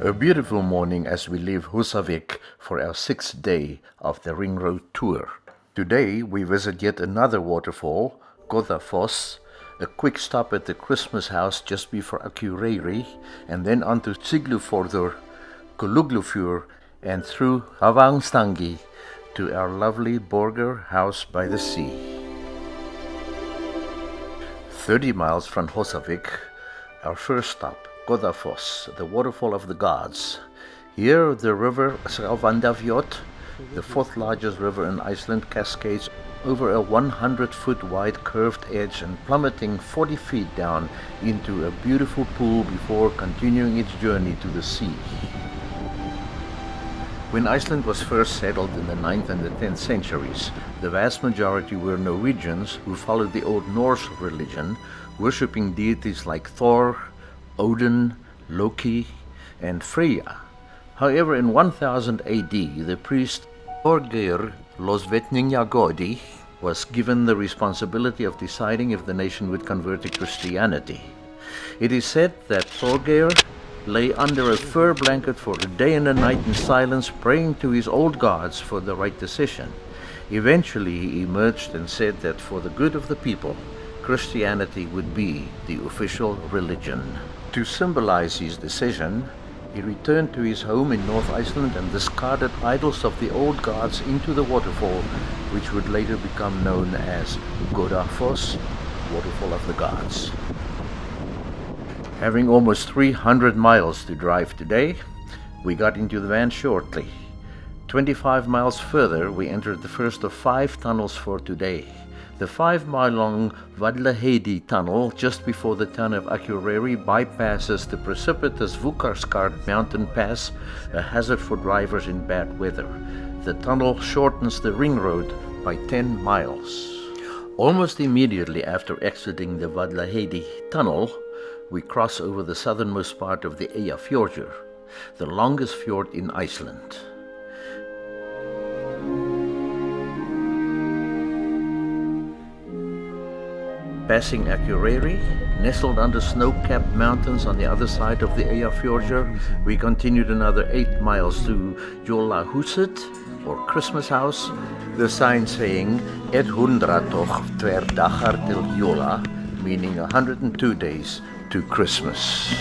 A beautiful morning as we leave Husavik for our 6th day of the ring road tour. Today we visit yet another waterfall, Godafoss, a quick stop at the Christmas house just before Akureyri, and then on to Siglufjörður, Kolugljúfur, and through Husavik to our lovely Borgir house by the sea. 30 miles from Husavik, our first stop, Godafoss, the waterfall of the gods. Here the river Siglufjörður, the fourth largest river in Iceland, cascades over a 100-foot wide curved edge and plummeting 40 feet down into a beautiful pool before continuing its journey to the sea. When Iceland was first settled in the 9th and the 10th centuries, the vast majority were Norwegians who followed the Old Norse religion, worshipping deities like Thor, Odin, Loki, and Freyja. However, in 1000 AD, the priest Borgir was given the responsibility of deciding if the nation would convert to Christianity. It is said that Borgir lay under a fur blanket for a day and a night in silence, praying to his old gods for the right decision. Eventually he emerged and said that for the good of the people, Christianity would be the official religion. To symbolize his decision, he returned to his home in North Iceland and discarded idols of the old gods into the waterfall, which would later become known as Godafoss, waterfall of the gods. Having almost 300 miles to drive today, we got into the van shortly. 25 miles further, we entered the first of 5 tunnels for today. The 5-mile-long Vallaheiði tunnel just before the town of Akureyri bypasses the precipitous Vukarskard mountain pass, a hazard for drivers in bad weather. The tunnel shortens the ring road by 10 miles. Almost immediately after exiting the Vallaheiði tunnel, we cross over the southernmost part of the Eyjafjörður, the longest fjord in Iceland. Passing Akureyri, nestled under snow-capped mountains on the other side of the Eyjafjörður, we continued another 8 miles to Jólahúsid, or Christmas house, the sign saying 102 dagar til jóla, meaning 102 days to Christmas.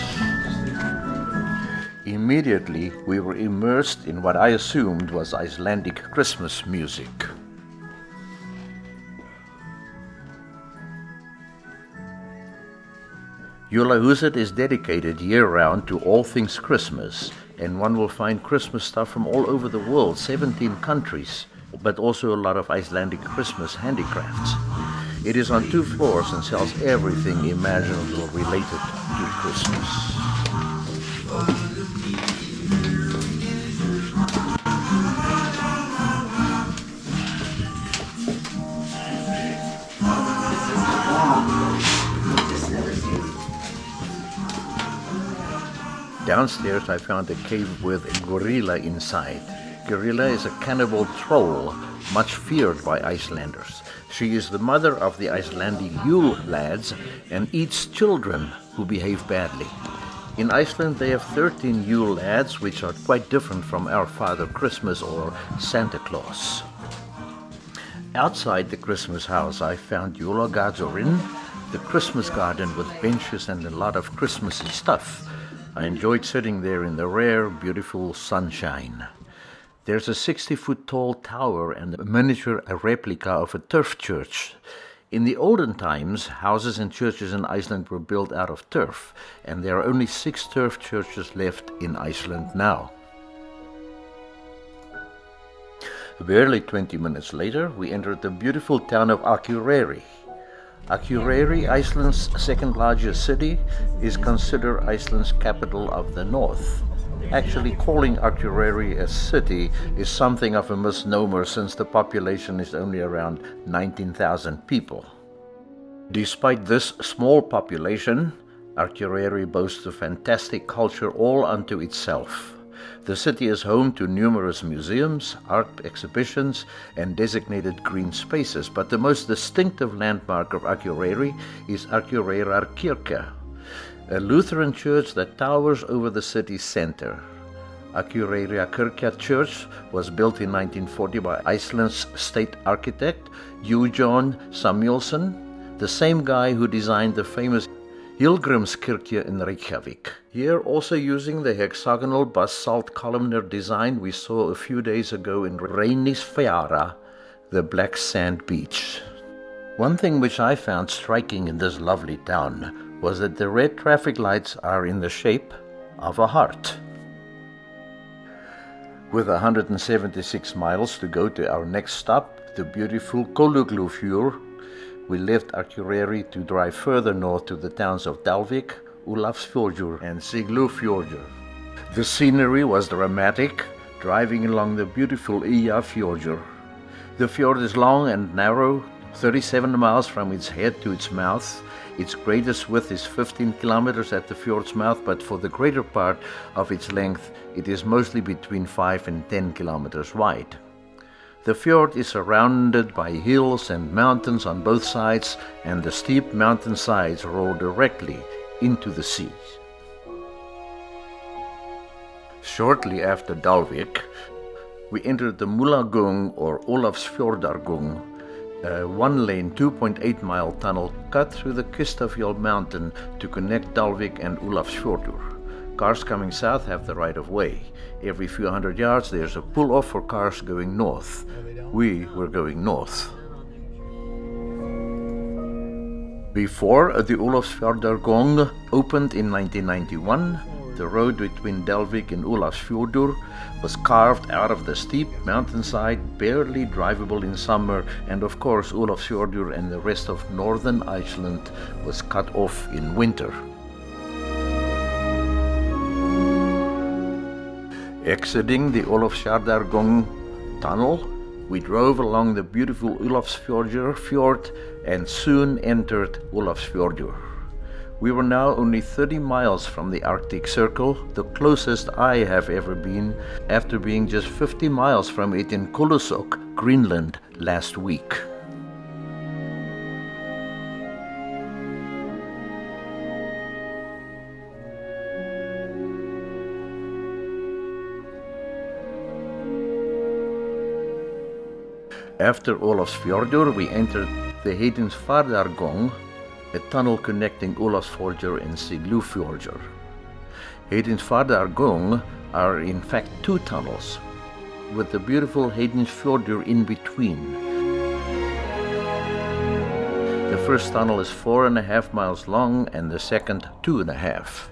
Immediately we were immersed in what I assumed was Icelandic Christmas music. Jólahúsid is dedicated year-round to all things Christmas, and one will find Christmas stuff from all over the world, 17 countries, but also a lot of Icelandic Christmas handicrafts. It is on 2 floors and sells everything imaginable related to Christmas. Downstairs I found a cave with a gorilla inside. Gorilla is a cannibal troll, much feared by Icelanders. She is the mother of the Icelandic Yule lads and eats children who behave badly. In Iceland they have 13 Yule lads, which are quite different from our Father Christmas or Santa Claus. Outside the Christmas house I found Jólagarðurinn, the Christmas garden with benches and a lot of Christmassy stuff. I enjoyed sitting there in the rare, beautiful sunshine. There's a 60-foot tall tower and a miniature replica of a turf church. In the olden times, houses and churches in Iceland were built out of turf, and there are only 6 turf churches left in Iceland now. Barely 20 minutes later, we entered the beautiful town of Akureyri. Akureyri, Iceland's second largest city, is considered Iceland's capital of the north. Actually, calling Akureyri a city is something of a misnomer since the population is only around 19,000 people. Despite this small population, Akureyri boasts a fantastic culture all unto itself. The city is home to numerous museums, art exhibitions, and designated green spaces, but the most distinctive landmark of Akureyri is Akureyrarkirkja, a Lutheran church that towers over the city center. Akureyri Church was built in 1940 by Iceland's state architect, John Samuelsson, the same guy who designed the famous Hillgrímskirkja in Reykjavik. Here, also using the hexagonal basalt columnar design we saw a few days ago in Reynisfjara, the black sand beach. One thing which I found striking in this lovely town was that the red traffic lights are in the shape of a heart. With 176 miles to go to our next stop, the beautiful Kolugljúfur, we left Akureyri to drive further north to the towns of Dalvík, Ólafsfjörður and Siglufjörður. The scenery was dramatic, driving along the beautiful Eyjafjörður. The fjord is long and narrow, 37 miles from its head to its mouth. Its greatest width is 15 kilometers at the fjord's mouth, but for the greater part of its length, it is mostly between 5 and 10 kilometers wide. The fjord is surrounded by hills and mountains on both sides, and the steep mountain sides roll directly into the sea. Shortly after Dalvík, we entered the Múlagung or Ólafsfjörðargöng, a one-lane 2.8-mile tunnel cut through the Kistafjall mountain to connect Dalvík and Ólafsfjörður. Cars coming south have the right of way. Every few hundred yards there's a pull-off for cars going north. We were going north. Before the Ólafsfjörðargöng opened in 1991, the road between Dalvík and Ólafsfjörður was carved out of the steep mountainside, barely drivable in summer, and of course Ólafsfjörður and the rest of northern Iceland was cut off in winter. Exiting the Ólafsfjörðargöng tunnel, we drove along the beautiful Ólafsfjörður fjord and soon entered Ólafsfjörður. We were now only 30 miles from the Arctic Circle, the closest I have ever been, after being just 50 miles from it in Kulusuk, Greenland, last week. After Ólafsfjörður, we entered the Heiðinsfjarðargöng, a tunnel connecting Ólafsfjörður and Siglufjörður. Heiðinsfjarðargöng are in fact two tunnels, with the beautiful Heiðinsfjörður in between. The first tunnel is 4.5 miles long and the second 2.5.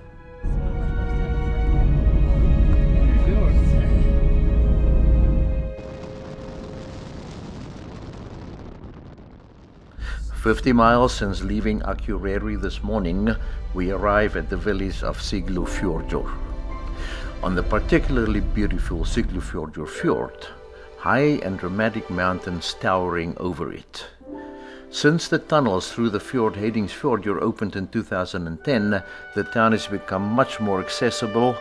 "50 miles since leaving Akureyri this morning, we arrive at the village of Siglufjörður. On the particularly beautiful Siglufjörður fjord, high and dramatic mountains towering over it. Since the tunnels through the fjord Heiðinsfjörður opened in 2010, the town has become much more accessible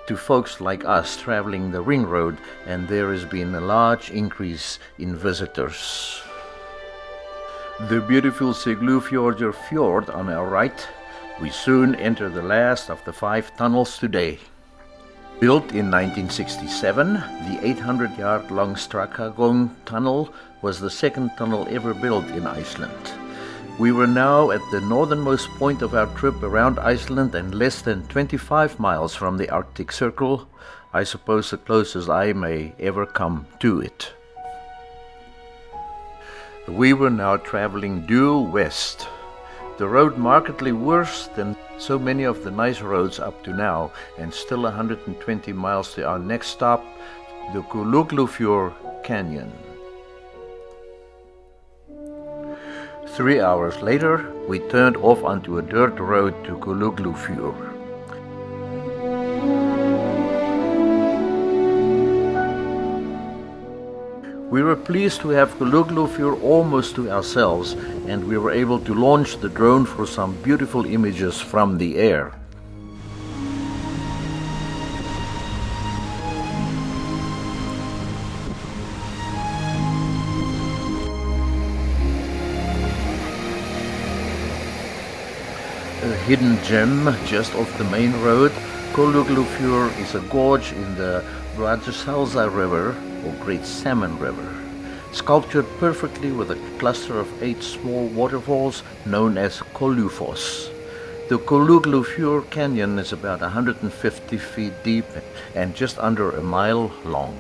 to folks like us traveling the ring road, and there has been a large increase in visitors. The beautiful Siglufjörður fjord on our right, we soon enter the last of the 5 tunnels today. Built in 1967, the 800-yard-long Strakagöng tunnel was the second tunnel ever built in Iceland. We were now at the northernmost point of our trip around Iceland and less than 25 miles from the Arctic Circle, I suppose the closest I may ever come to it. We were now traveling due west, the road markedly worse than so many of the nice roads up to now, and still 120 miles to our next stop, the Kolugljúfur Canyon. 3 hours later, we turned off onto a dirt road to Kolugljúfur. We were pleased to have Kolugljúfur almost to ourselves, and we were able to launch the drone for some beautiful images from the air. A hidden gem just off the main road, Kolugljúfur is a gorge in the Rajashalsa River, or Great Salmon River, sculptured perfectly with a cluster of 8 small waterfalls known as Godafoss. The Kolugljúfur Canyon is about 150 feet deep and just under a mile long.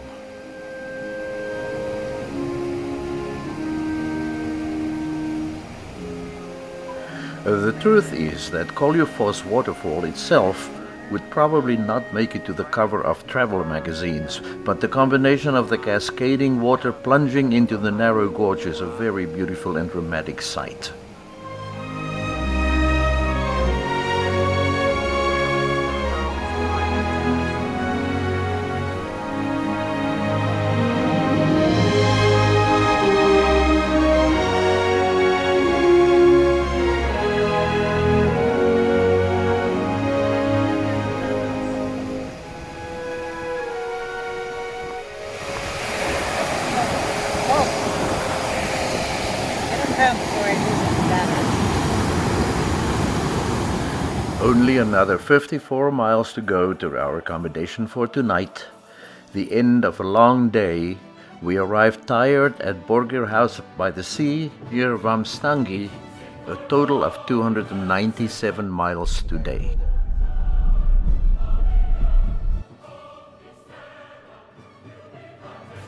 The truth is that Godafoss waterfall itself would probably not make it to the cover of travel magazines, but the combination of the cascading water plunging into the narrow gorge is a very beautiful and dramatic sight. Only another 54 miles to go to our accommodation for tonight. The end of a long day. We arrived tired at Borgir house by the sea near Vamstangi, a total of 297 miles today.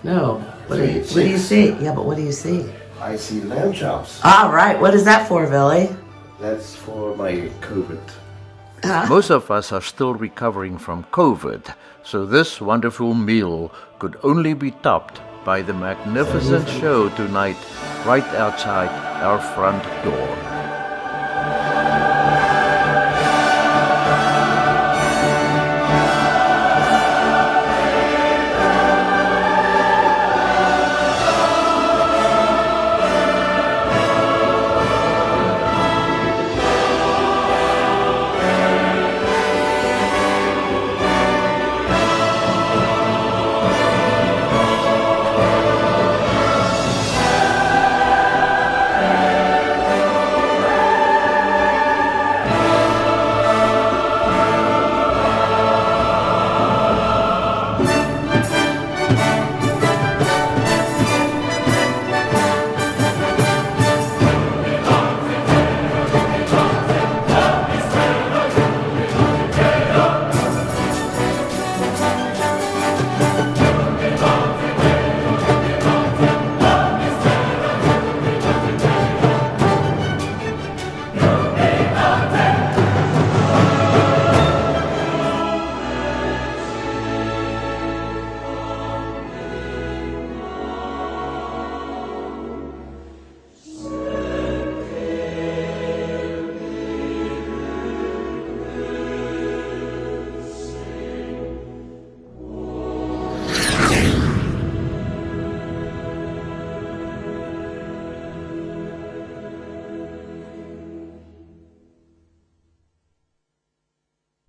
No. What do you see? Yeah, but what do you see? I see lamb chops. All right. What is that for, Billy? That's for my COVID. Most of us are still recovering from COVID, so this wonderful meal could only be topped by the magnificent show tonight right outside our front door.